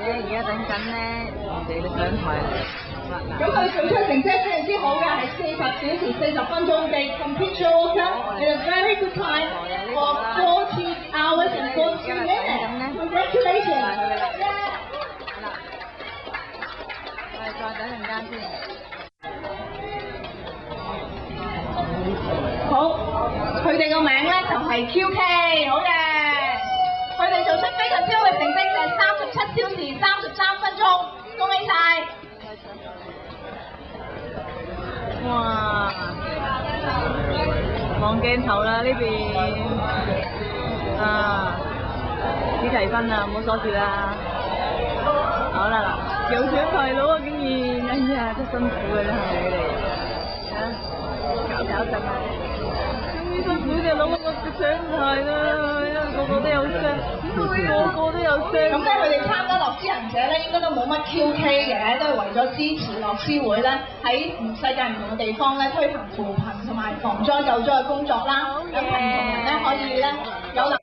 而家等緊咧，人哋嘅上台啦。咁佢做出成績非常之好嘅，係40小時40分鐘嘅 complete your workout in a very good time for 40 hours and 40 minutes. Congratulations! 我哋再等陣間先。好，佢哋個名咧就係 QK， 好嘅。佢哋做出非常之好嘅成績，就係37小時33分鐘，恭喜晒！哇！望鏡頭啦呢邊啊，史提芬啊，唔好鎖住啦。好啦，有獎牌佬啊，竟然，哎呀，真辛苦嘅真係你哋，啊，搞陣啊！終於辛苦嘅攞個獎牌啦，因為個個都有傷，個個都有傷。咁咧，佢哋參加樂施行者咧，應該都冇乜 QK 嘅，都係為咗支持樂施會咧，喺世界唔同嘅地方咧推行扶貧同埋防災救災嘅工作啦。咁唔同人咧可以咧有能